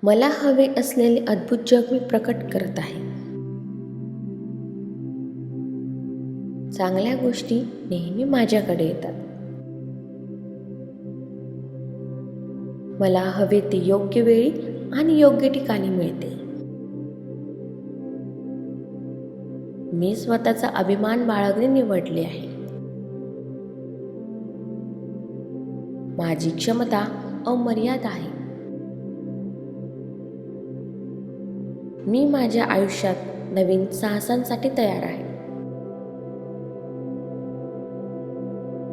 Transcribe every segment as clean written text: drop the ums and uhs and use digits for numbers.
मला हवे असलेले अद्भुत जग मी प्रकट करत आहे. चांगल्या गोष्टी नेहमी माझ्याकडे येतात. मला हवे ते योग्य वेळी आणि योग्य ठिकाणी मिळते. मी स्वतःचा अभिमान बाळगणे निवडले आहे. माझी क्षमता अमर्याद आहे. मी माझ्या आयुष्यात नवीन साहसांसाठी तयार आहे.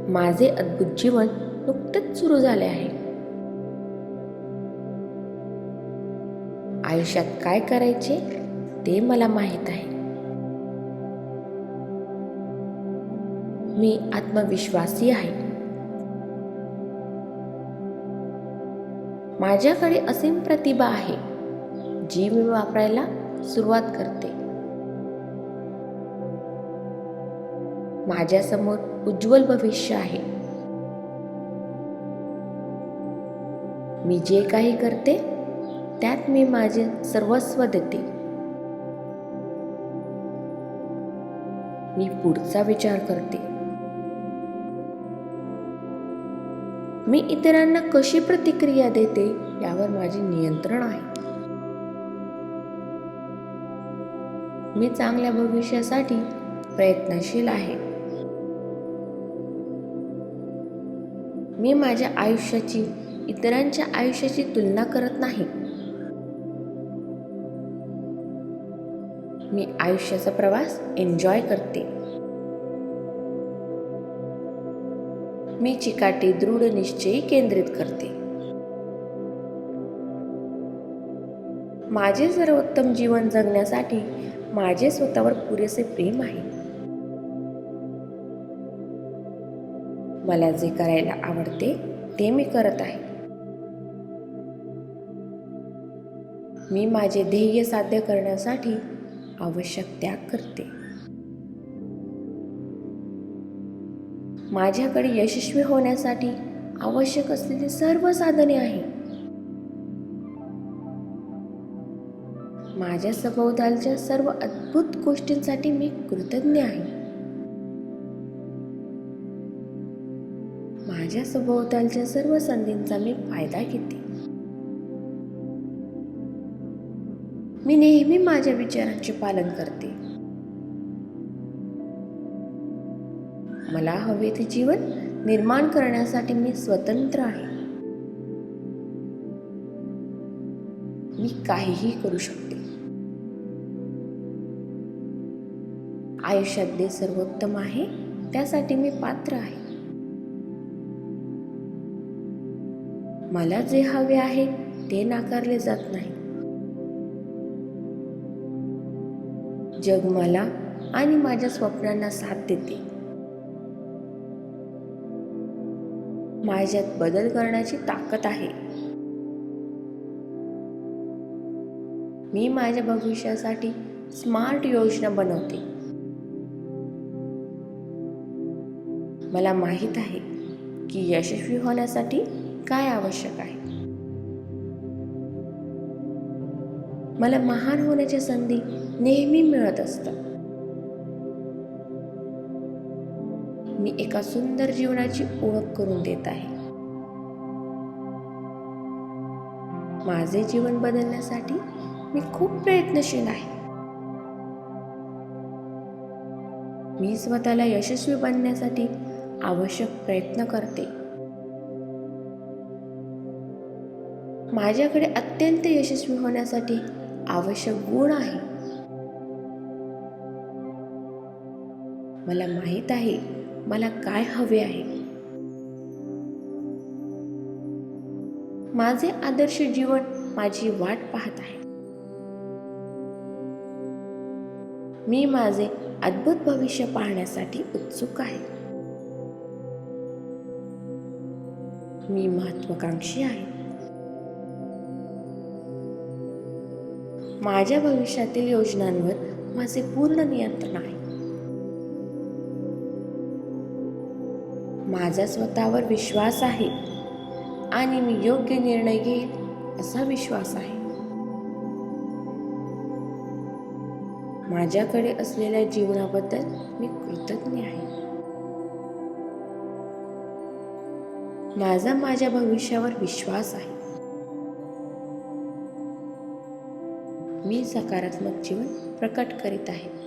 माझे अद्भुत जीवन नुकतेच सुरू झाले आहे. आयुष्यात काय करायचे ते मला माहीत आहे. मी आत्मविश्वासी आहे. माझ्याकडे असीम प्रतिभा आहे जी मी वापरायला सुरुवात करते. माझ्यासमोर उज्ज्वल भविष्य आहे. मी जे काही करते त्यात मी माझे सर्वस्व देते. मी पुढचा विचार करते. मी इतरांना कशी प्रतिक्रिया देते यावर माझे नियंत्रण आहे. मी चांगल्या भविष्यासाठी प्रयत्नशील आहे. मी माझ्या आयुष्याची इतरांच्या आयुष्याची तुलना करत नाही. मी आयुष्याचा प्रवास एन्जॉय करते. मी चिकाटी दृढ निश्चयी केंद्रित करते. माझे सर्वोत्तम जीवन जगण्यासाठी माझे स्वतःवर पुरेसे प्रेम आहे. मला जे करायला आवडते ते मी करत आहे. मी माझे ध्येय साध्य करण्यासाठी आवश्यक त्याग करते. माझ्याकडे यशस्वी होण्यासाठी आवश्यक असलेली सर्व साधने आहे. माझ्या सभोवतालच्या सर्व अद्भुत गोष्टींसाठी मी कृतज्ञ आहे. माझ्या सभोवतालच्या सर्व संधींचा मी फायदा घेते. मी नेहमी माझ्या विचारांचे पालन करते. मला हवे ते जीवन निर्माण करण्यासाठी मी स्वतंत्र आहे. मी काहीही करू शकते. आयुष्यात जे सर्वोत्तम आहे त्यासाठी मी पात्र आहे. मला जे हवे आहे ते नाकारले जात नाही. जग मला आणि माझ्या स्वप्नांना साथ देते. माझ्यात बदल करण्याची ताकद आहे. मी माझ्या भविष्यासाठी स्मार्ट योजना बनवते. मला माहीत आहे की यशस्वी होण्यासाठी काय आवश्यक आहे. मला महान होण्याच्या संधी नेहमी मिळत असतात. मी एका सुंदर जीवनाची ओळख करून देत आहे. माझे जीवन बदलण्यासाठी मी खूप प्रयत्नशील आहे. मी स्वतःला यशस्वी बनण्यासाठी आवश्यक प्रयत्न करते. माझ्याकडे अत्यंत यशस्वी होण्यासाठी आवश्यक गुण आहे. मला माहीत आहे मला काय हवे आहे. माझे आदर्श जीवन माझी वाट पाहत आहे. मी माझे अद्भुत भविष्य पाहण्यासाठी उत्सुक आहे. मी महत्वाकांक्षी आहे. माझ्या भविष्यातील योजनांवर माझे पूर्ण नियंत्रण आहे. माझा स्वतःवर विश्वास आहे आणि मी योग्य निर्णय घेईन असा विश्वास आहे. माझ्याकडे असलेल्या जीवनाबद्दल मी कृतज्ञ आहे. माझ्या भविष्यावर विश्वास आहे. मी सकारात्मक जीवन प्रकट करीत आहे.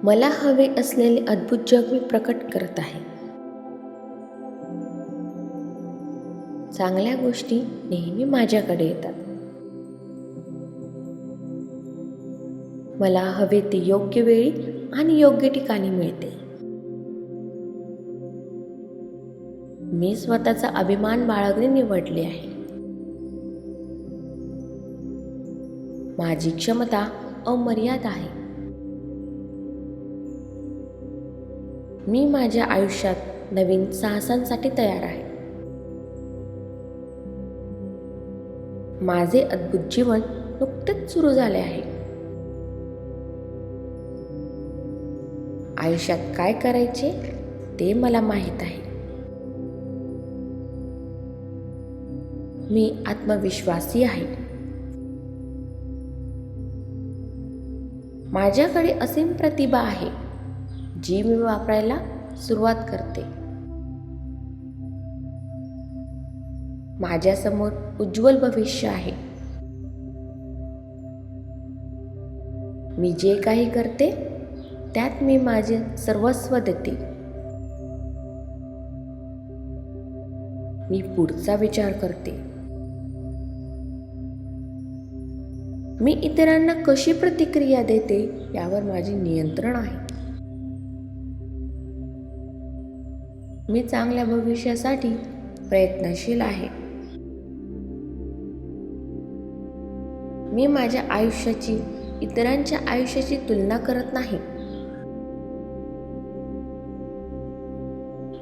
मला हवे असलेले अद्भुत जग मी प्रकट करत आहे. चांगल्या गोष्टी नेहमी माझ्याकडे येतात. मला हवे ते योग्य वेळी आणि योग्य ठिकाणी मिळते. मी स्वतःचा अभिमान बाळगणे निवडले आहे. माझी क्षमता अमर्याद आहे. मी माझ्या आयुष्यात नवीन साहसांसाठी तयार आहे. माझे अद्भुत जीवन नुकतेच सुरू झाले आहे. आयुष्यात काय करायचे ते मला माहीत आहे. मी आत्मविश्वासी आहे. माझ्याकडे असीम प्रतिभा आहे जी मी वापरायला सुरुवात करते. माझ्यासमोर उज्ज्वल भविष्य आहे. मी जे काही करते त्यात मी माझे सर्वस्व देते. मी पुढचा विचार करते. मी इतरांना कशी प्रतिक्रिया देते यावर माझे नियंत्रण आहे. मी चांगल्या भविष्यासाठी प्रयत्नशील आहे. मी माझ्या आयुष्याची इतरांच्या आयुष्याची तुलना करत नाही.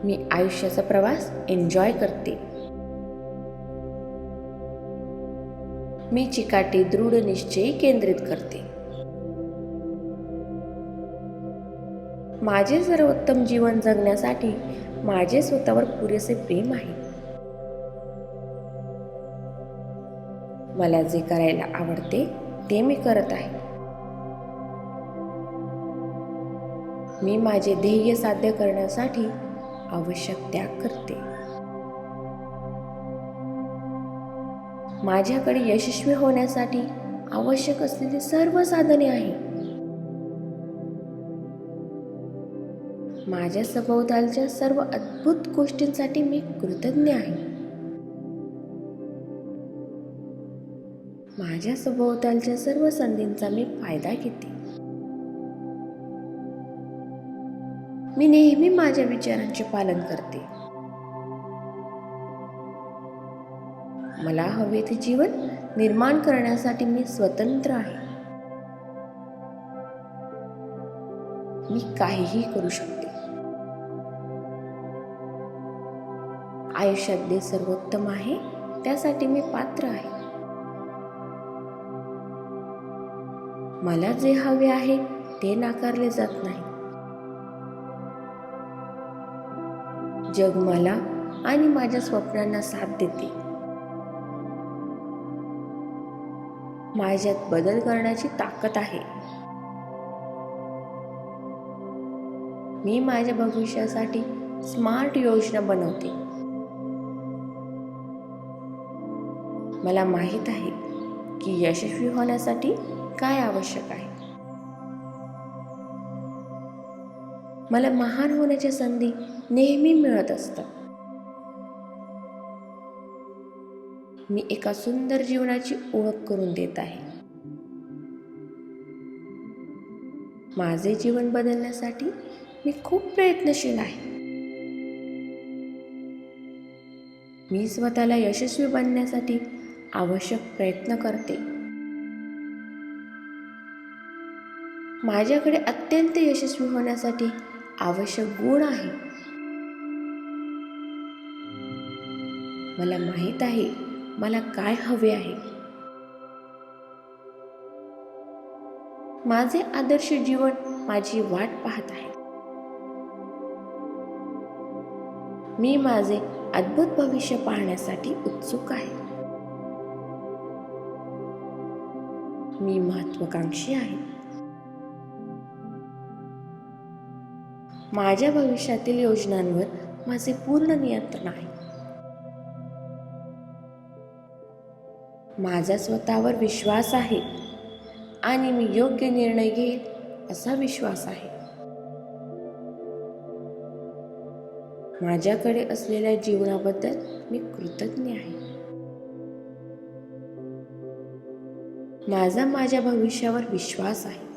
मी आयुष्याचा प्रवास एन्जॉय करते. मी चिकाटी दृढ निश्चय केंद्रित करते. माझे सर्वोत्तम जीवन जगण्यासाठी माझे स्वतःवर पुरेसे प्रेम आहे. मला जे करायला आवडते ते मी करत आहे. मी माझे ध्येय साध्य करण्यासाठी आवश्यक त्याग करते. माझ्याकडे यशस्वी होण्यासाठी आवश्यक असलेली सर्व साधने आहेत. माझ्या सभोवतालच्या सर्व अद्भुत गोष्टींसाठी मी कृतज्ञ आहे. माझ्या सभोवतालच्या सर्व संधींचा मी फायदा घेते. मी नेहमी माझ्या विचारांचे पालन करते. मला हवे ते जीवन निर्माण करण्यासाठी मी स्वतंत्र आहे. मी काहीही करू शकते. आयुष्यात जे सर्वोत्तम आहे त्यासाठी मी पात्र आहे. मला जे हवे आहे ते नाकारले जात नाही. जग मला आणि माझ्या स्वप्नांना साथ देते. माझ्यात बदल करण्याची ताकद आहे. मी माझ्या भविष्यासाठी स्मार्ट योजना बनवते. मला माहीत आहे की यशस्वी होण्यासाठी काय आवश्यक आहे. मला महान होण्याच्या संधी नेहमी मिळत असतात. मी एका सुंदर जीवनाची ओळख करून देत आहे. माझे जीवन बदलण्यासाठी मी खूप प्रयत्नशील आहे. मी स्वतःला यशस्वी बनण्यासाठी आवश्यक प्रयत्न करते. माझ्याकडे अत्यंत यशस्वी होण्यासाठी आवश्यक गुण आहे. मला माहीत आहे मला काय हवे आहे. माझे आदर्श जीवन माझी वाट पाहत आहे. मी माझे अद्भुत भविष्य पाहण्यासाठी उत्सुक आहे. मी महत्त्वाकांक्षी आहे. माझ्या भविष्यातील योजनांवर माझे पूर्ण नियंत्रण आहे. माझा स्वतःवर विश्वास आहे आणि मी योग्य निर्णय घेईन असा विश्वास आहे. माझ्याकडे असलेल्या जीवनाबद्दल मी कृतज्ञ आहे. माझ्या भविष्यावर विश्वास आहे.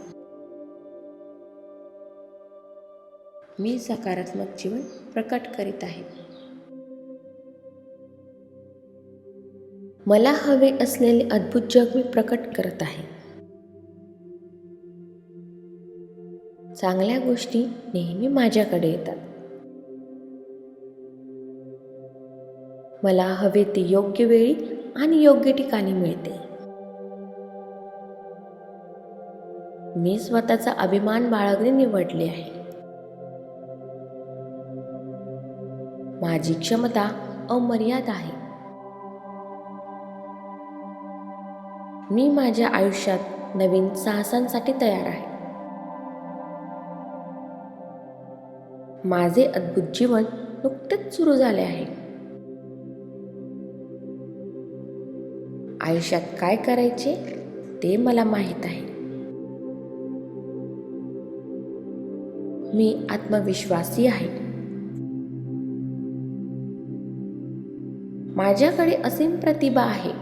मी सकारात्मक जीवन प्रकट करीत आहे. मला हवे असलेले अद्भुत जग मी प्रकट करत आहे. चांगल्या गोष्टी नेहमी माझ्याकडे येतात. मला हवे ते योग्य वेळी आणि योग्य ठिकाणी मिळते. मी स्वतःचा अभिमान बाळगणे निवडले आहे. माझी क्षमता अमर्याद आहे. मी माझ्या आयुष्यात नवीन साहसांसाठी तयार आहे. माझे अद्भुत जीवन नुकतेच सुरू झाले आहे. आयुष्यात काय करायचे ते मला माहीत आहे. मी आत्मविश्वासी आहे. माझ्याकडे असीम प्रतिभा आहे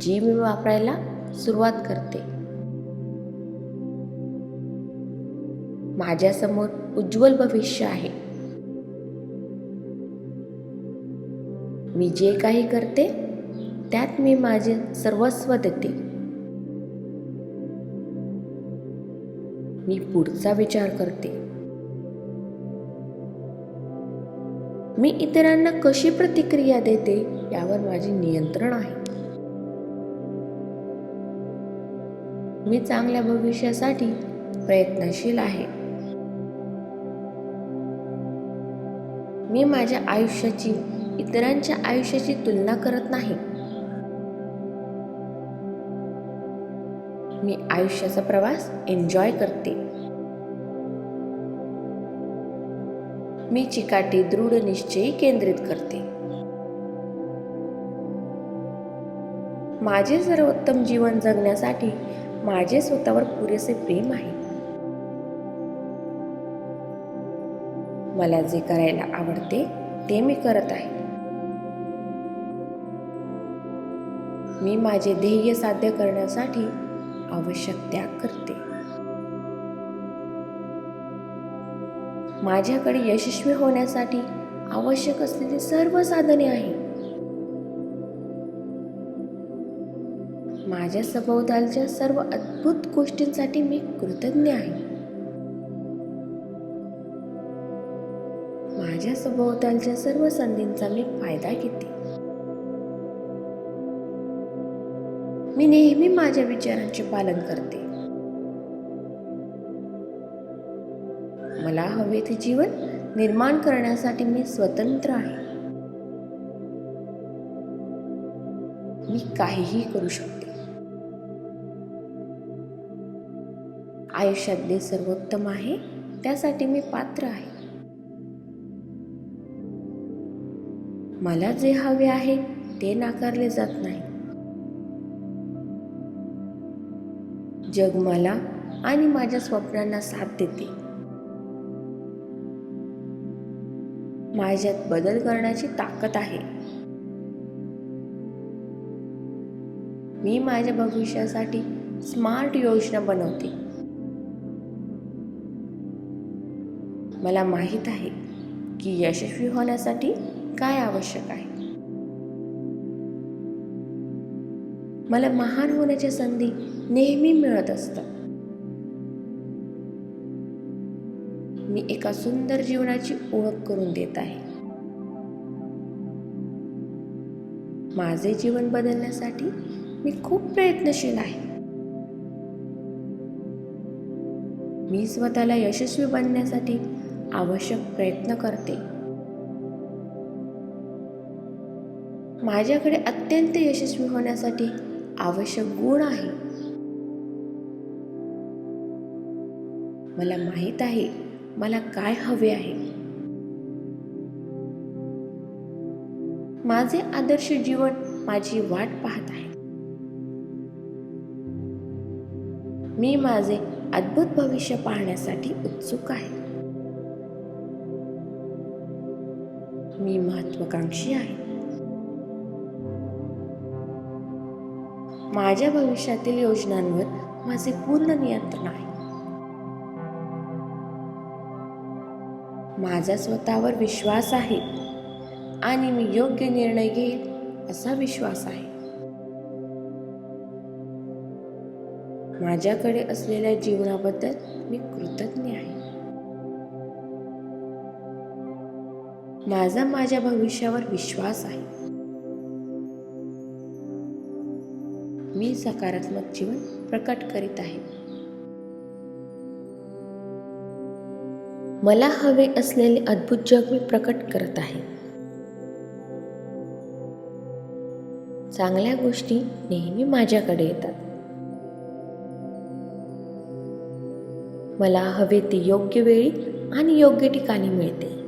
जी मी वापरायला सुरुवात करते. माझ्यासमोर उज्ज्वल भविष्य आहे. मी जे काही करते त्यात मी माझे सर्वस्व देते. मी पुढचा विचार करते. मी इतरांना कशी प्रतिक्रिया देते यावर माझे नियंत्रण आहे. मी चांगल्या भविष्यासाठी प्रयत्नशील आहे. मी माझ्या आयुष्याची इतरांच्या आयुष्याची तुलना करत नाही. मी आयुष्याचा प्रवास एन्जॉय करते. मी चिकाटी दृढ निश्चयी केंद्रित करते. माझे सर्वोत्तम जीवन जगण्यासाठी माझे स्वतःवर पुरेसे प्रेम आहे. मला जे करायला आवडते ते मी करत आहे. मी माझे ध्येय साध्य करण्यासाठी आवश्यक त्याग करते. माझ्याकडे यशस्वी होण्यासाठी आवश्यक असलेली सर्व साधने आहेत. माझ्या सभोवतालच्या सर्व अद्भुत गोष्टींसाठी मी कृतज्ञ आहे. माझ्या सभोवतालच्या सर्व संधींचा मी फायदा घेते. मी नेहमी माझ्या विचारांचे पालन करते. मला हवे ते जीवन निर्माण करण्यासाठी मी स्वतंत्र आहे. मी काहीही करू शकते. आयुष्यात जे सर्वोत्तम आहे त्यासाठी मी पात्र आहे. मला जे हवे आहे ते नाकारले जात नाही. जग मला आणि माझ्या स्वप्नांना साथ देते. माझ्यात बदल करण्याची ताकद आहे. मी माझ्या भविष्यासाठी स्मार्ट योजना बनवते. मला माहीत आहे की यशस्वी होण्यासाठी काय आवश्यक आहे. मला महान होण्याच्या संधी नेहमी मिळत असतात. मी एका सुंदर जीवनाची ओळख करून देत आहे. माझे जीवन बदलण्यासाठी मी खूप प्रयत्नशील आहे. मी स्वतःला यशस्वी बनण्यासाठी आवश्यक प्रयत्न करते. माझ्याकडे अत्यंत यशस्वी होण्यासाठी आवश्यक गुण आहे. मला माहीत आहे मला काय हवे आहे. माझे आदर्श जीवन माझी वाट पाहत आहे. मी माझे अद्भुत भविष्य पाहण्यासाठी उत्सुक आहे. मी महत्वाकांक्षी आहे. माझ्या भविष्यातील योजनांवर माझे पूर्ण नियंत्रण आहे. माझा स्वतःवर विश्वास आहे आणि मी योग्य निर्णय घेईन असा विश्वास आहे. माझ्याकडे असलेल्या जीवनाबद्दल मी कृतज्ञ आहे. माझ्या भविष्यावर विश्वास आहे. मी सकारात्मक जीवन प्रकट करीत आहे. मला हवे असलेले अद्भुत जग मी प्रकट करत आहे. चांगल्या गोष्टी नेहमी माझ्याकडे येतात. मला हवे ते योग्य वेळी आणि योग्य ठिकाणी मिळते.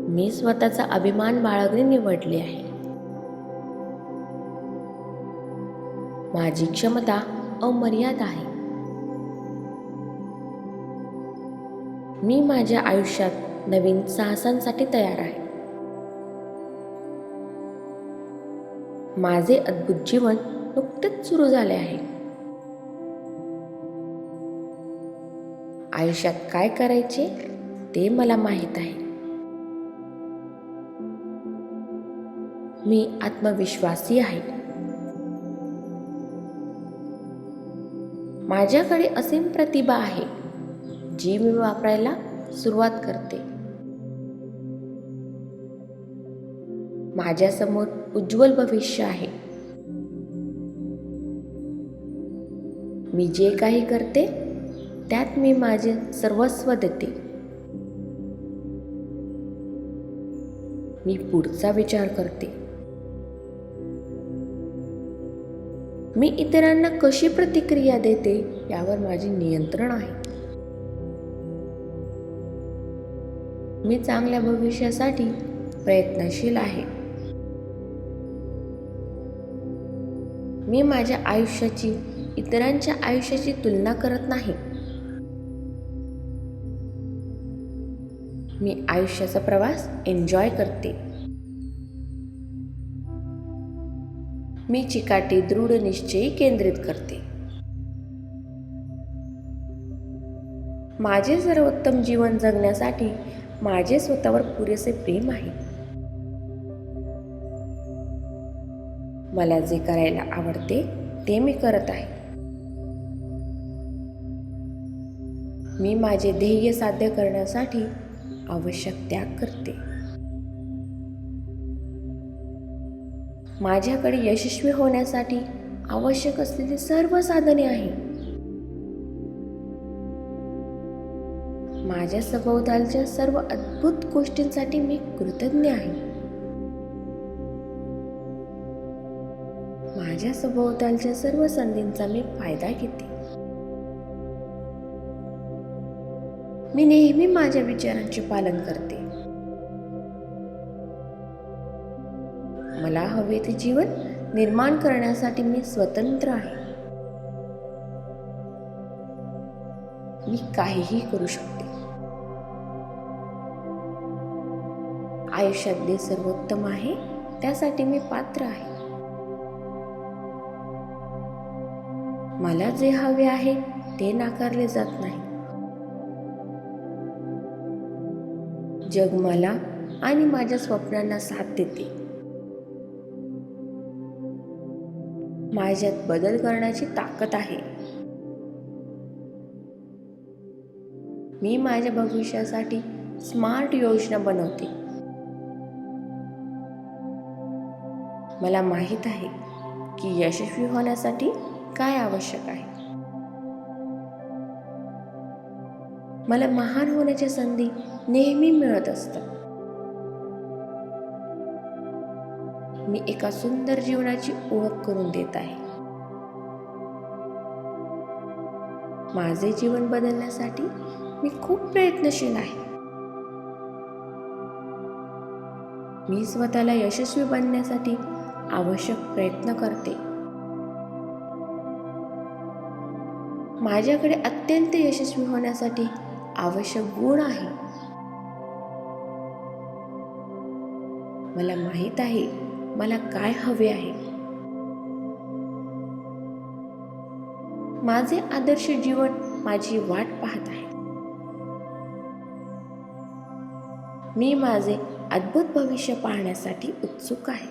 मी स्वतःचा अभिमान बाळगणे निवडले आहे. माझी क्षमता अमर्याद आहे. मी माझ्या आयुष्यात नवीन साहसांसाठी तयार आहे. माझे अद्भुत जीवन नुकतेच सुरू झाले आहे. आयुष्यात काय करायचे ते मला माहीत आहे. मी आत्मविश्वासी आहे. माझ्याकडे असीम प्रतिभा आहे जी मी वापरायला सुरुवात करते. माझ्यासमोर उज्ज्वल भविष्य आहे. मी जे काही करते त्यात मी माझे सर्वस्व देते. मी पुढचा विचार करते. मी इतरांना कशी प्रतिक्रिया देते यावर माझे नियंत्रण आहे. मी चांगल्या भविष्यासाठी प्रयत्नशील आहे. मी माझ्या आयुष्याची इतरांच्या आयुष्याची तुलना करत नाही. मी आयुष्याचा प्रवास एन्जॉय करते. मी चिकाटी दृढ निश्चयी केंद्रित करते. माझे सर्वोत्तम जीवन जगण्यासाठी माझे स्वतःवर पुरेसे प्रेम आहे. मला जे करायला आवडते ते मी करत आहे. मी माझे ध्येय साध्य करण्यासाठी आवश्यक त्याग करते. माझ्याकडे यशस्वी होण्यासाठी आवश्यक असलेली सर्व साधने आहेत. माझ्या सभोवतालच्या सर्व अद्भुत गोष्टींसाठी मी कृतज्ञ आहे. माझ्या सभोवतालच्या सर्व संधींचा मी फायदा घेते. मी नेहमी माझ्या विचारांचे पालन करते. मला हवे ते जीवन निर्माण करण्यासाठी मी स्वतंत्र आहे. मी काहीही करू शकते. आयुष्यात जे सर्वोत्तम आहे त्यासाठी मी पात्र आहे. मला जे हवे आहे ते नाकारले जात नाही. जग मला आणि माझ्या स्वप्नांना साथ देते. माझ्यात बदल करण्याची ताकद आहे. मी माझ्या भविष्यासाठी स्मार्ट योजना बनवते. मला माहीत आहे की यशस्वी होण्यासाठी काय आवश्यक आहे. मला महान होण्याच्या संधी नेहमी मिळत असतात. मी एका सुंदर जीवनाची ओळख करून देत आहे. माझे जीवन बदलण्यासाठी मी खूप प्रयत्नशील आहे. मी स्वतःला यशस्वी बनण्यासाठी आवश्यक प्रयत्न करते. माझ्याकडे अत्यंत यशस्वी होण्यासाठी आवश्यक गुण आहे. मला माहित आहे मला काय हवे आहे. माझे आदर्श जीवन माझी वाट पाहत आहे. मी माझे अद्भुत भविष्य पाहण्यासाठी उत्सुक आहे.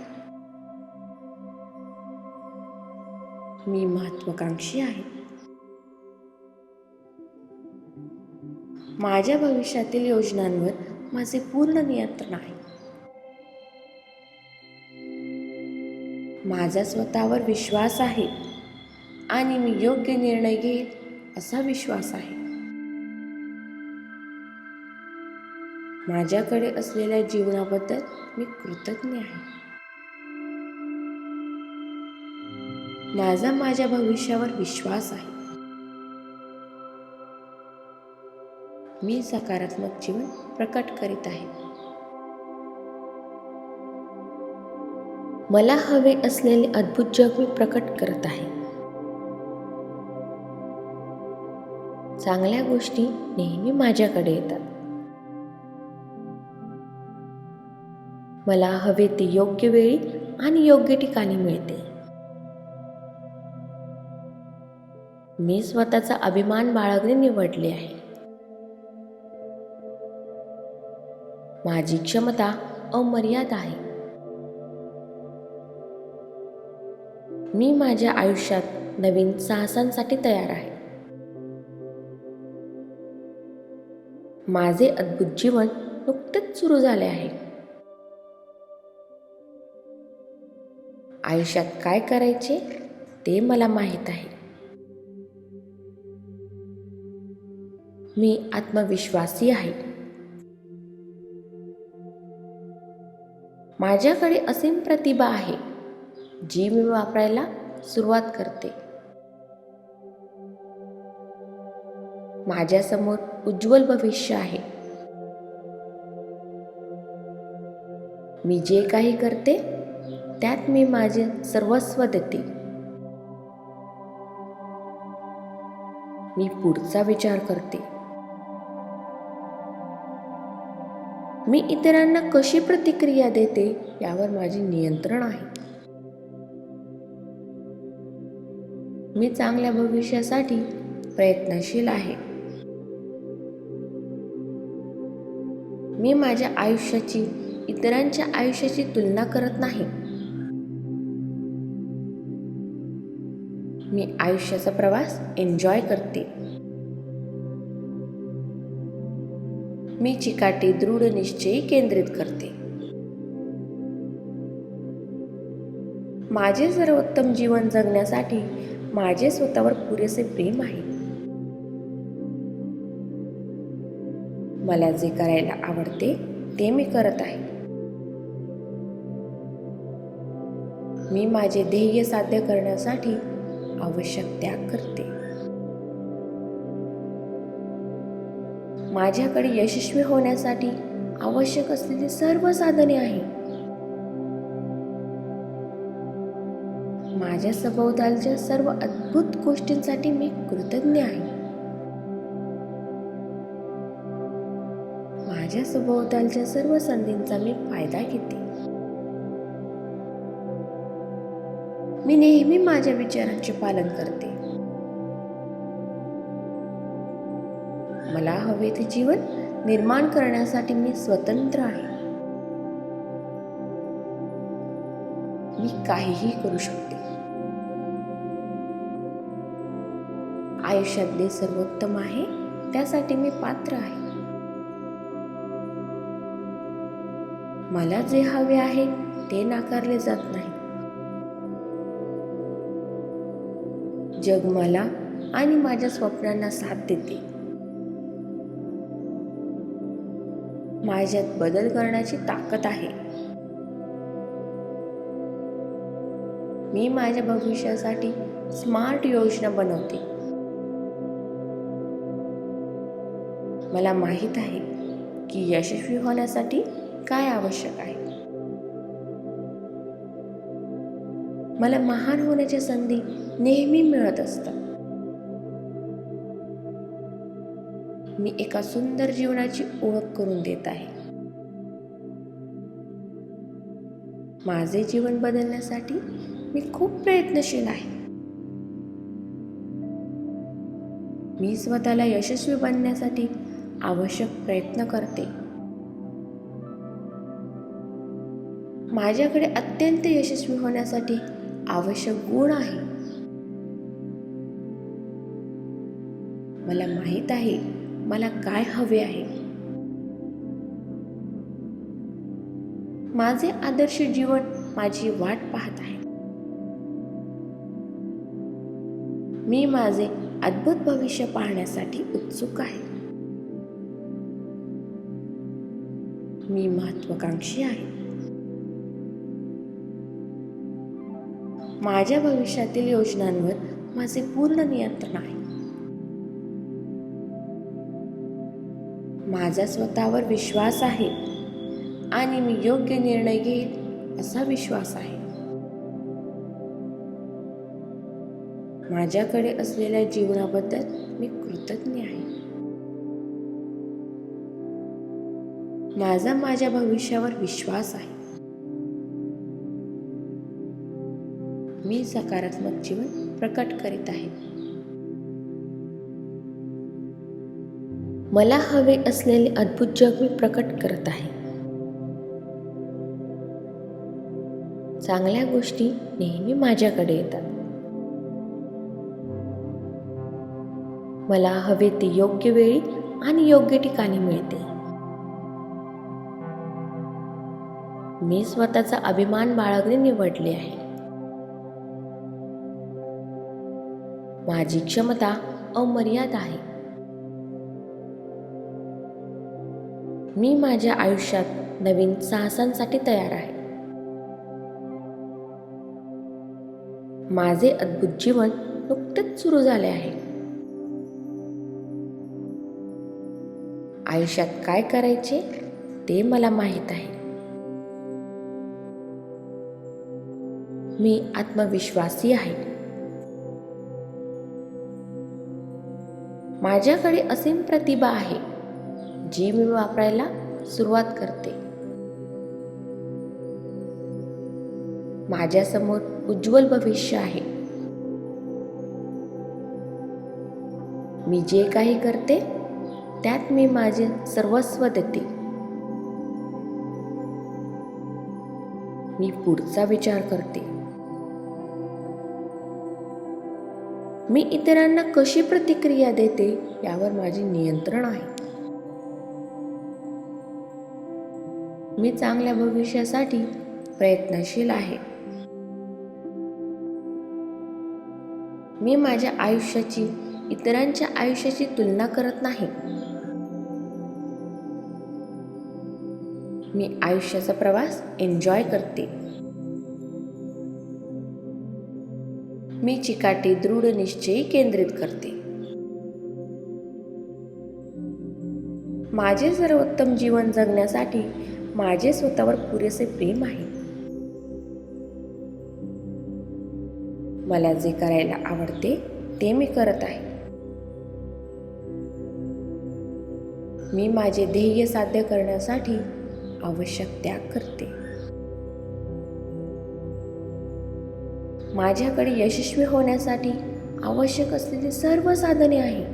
मी महत्त्वाकांक्षी आहे. माझ्या भविष्यातील योजनांवर माझे पूर्ण नियंत्रण आहे. माझा स्वतःवर विश्वास आहे आणि मी योग्य निर्णय घेईन असा विश्वास आहे. माझ्याकडे असलेल्या जीवनाबद्दल मी कृतज्ञ आहे. माझा माझ्या भविष्यावर विश्वास आहे. मी सकारात्मक जीवन प्रकट करीत आहे. मला हवे असलेले अद्भुत जग मी प्रकट करत आहे. चांगल्या गोष्टी नेहमी माझ्याकडे येतात. मला हवे ते योग्य वेळी आणि योग्य ठिकाणी मिळते. मी स्वतःचा अभिमान बाळगणे निवडले आहे. माझी क्षमता अमर्याद आहे. मी माझ्या आयुष्यात नवीन साहसांसाठी तयार आहे. माझे अद्भुत जीवन नुकतेच सुरू झाले आहे. आयुष्यात काय करायचे ते मला माहीत आहे. मी आत्मविश्वासी आहे. माझ्याकडे असीम प्रतिभा आहे जी मी वापरायला सुरुवात करते. माझ्यासमोर उज्ज्वल भविष्य आहे. मी जे काही करते त्यात मी माझे सर्वस्व देते. मी पुढचा विचार करते. मी इतरांना कशी प्रतिक्रिया देते यावर माझे नियंत्रण आहे. मी चांगल्या भविष्यासाठी प्रयत्नशील आहे. मी माझ्या आयुष्याची इतरांच्या आयुष्याची तुलना करत नाही. मी आयुष्याचा प्रवास एन्जॉय करते. मी चिकाटी दृढ निश्चयी केंद्रित करते. माझे सर्वोत्तम जीवन जगण्यासाठी माझे स्वतःवर पुरेसे प्रेम आहे. मला जे करायला आवडते ते मी करत आहे. मी माझे ध्येय साध्य करण्यासाठी आवश्यक त्याग करते. माझ्याकडे यशस्वी होण्यासाठी आवश्यक असलेली सर्व साधने आहेत. माझ्या सभोवतालच्या सर्व अद्भुत गोष्टींसाठी मी कृतज्ञ आहे. माझ्या सभोवतालच्या सर्व संधींचा मी फायदा घेते. मी नेहमी माझ्या विचारांचे पालन करते. मला हवे ते जीवन निर्माण करण्यासाठी मी स्वतंत्र आहे. मी काहीही करू शकते. आयुष्यातले सर्वोत्तम आहे त्यासाठी मी पात्र आहे. मला जे हवे आहे ते नाकारले जात नाही. जग मला आणि माझ्या स्वप्नांना साथ देते. माझ्यात बदल करण्याची ताकद आहे. मी माझ्या भविष्यासाठी स्मार्ट योजना बनवते. मला माहीत आहे की यशस्वी होण्यासाठी काय आवश्यक आहे. मला महान होण्याच्या संधी नेहमी मिळत असतात. मी एका सुंदर जीवनाची ओळख करून देत आहे. माझे जीवन बदलण्यासाठी मी खूप प्रयत्नशील आहे. मी स्वतःला यशस्वी बनण्यासाठी आवश्यक प्रयत्न करते. माझ्याकडे अत्यंत यशस्वी होण्यासाठी आवश्यक गुण आहे. मला माहीत आहे मला काय हवे आहे. माझे आदर्श जीवन माझी वाट पाहत आहे. मी माझे अद्भुत भविष्य पाहण्यासाठी उत्सुक आहे. मी महत्त्वाकांक्षी आहे. माझ्या भविष्यातील योजनांवर माझे पूर्ण नियंत्रण आहे. माझा स्वतःवर विश्वास आहे आणि मी योग्य निर्णय घेईन असा विश्वास आहे. माझ्याकडे असलेल्या जीवनाबद्दल मी कृतज्ञ आहे. माझ्या भविष्यावर विश्वास आहे. मी सकारात्मक जीवन प्रकट करीत आहे. मला हवे असलेले अद्भुत जग मी प्रकट करत आहे. चांगल्या गोष्टी नेहमी माझ्याकडे येतात. मला हवे ते योग्य वेळी आणि योग्य ठिकाणी मिळते. मी स्वतःचा अभिमान बाळगणे निवडले आहे. माझी क्षमता अमर्याद आहे. मी माझ्या आयुष्यात नवीन साहसांसाठी तयार आहे. माझे अद्भुत जीवन नुकतेच सुरू झाले आहे. आयुष्यात काय करायचे ते मला माहीत आहे. मी आत्मविश्वासी आहे. माझ्याकडे असीम प्रतिभा आहे जी मी वापरायला सुरुवात करते. माझ्यासमोर उज्ज्वल भविष्य आहे. मी जे काही करते त्यात मी माझे सर्वस्व देते. मी पुढचा विचार करते. मी इतरांना कशी प्रतिक्रिया देते यावर माझे नियंत्रण आहे. मी चांगल्या भविष्यासाठी प्रयत्नशील आहे. मी माझ्या आयुष्याची इतरांच्या आयुष्याची तुलना करत नाही. मी आयुष्याचा प्रवास एन्जॉय करते. मी चिकाटी दृढ निश्चयी केंद्रित करते. माझे सर्वोत्तम जीवन जगण्यासाठी माझे स्वतःवर पुरेसे प्रेम आहे. मला जे करायला आवडते ते मी करत आहे. मी माझे ध्येय साध्य करण्यासाठी आवश्यक त्याग करते. माझ्याकडे यशस्वी होण्यासाठी आवश्यक असलेली सर्व साधने आहेत.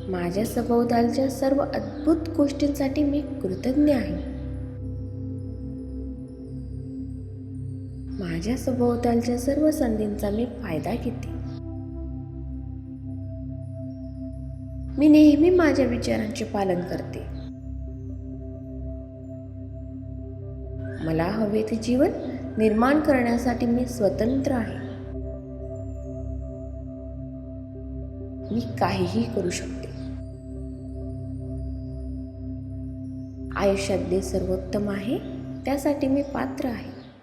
माझ्या सभोवतालच्या सर्व अद्भुत गोष्टींसाठी मी कृतज्ञ आहे. माझ्या सभोवतालच्या सर्व संधींचा मी फायदा घेते. मी नेहमी माझ्या विचारांचे पालन करते. मला हवे ते जीवन निर्माण करण्यासाठी मी स्वतंत्र आहे. मी काहीही करू शकते. आयुष्यात जे सर्वोत्तम आहे त्यासाठी मी पात्र आहे.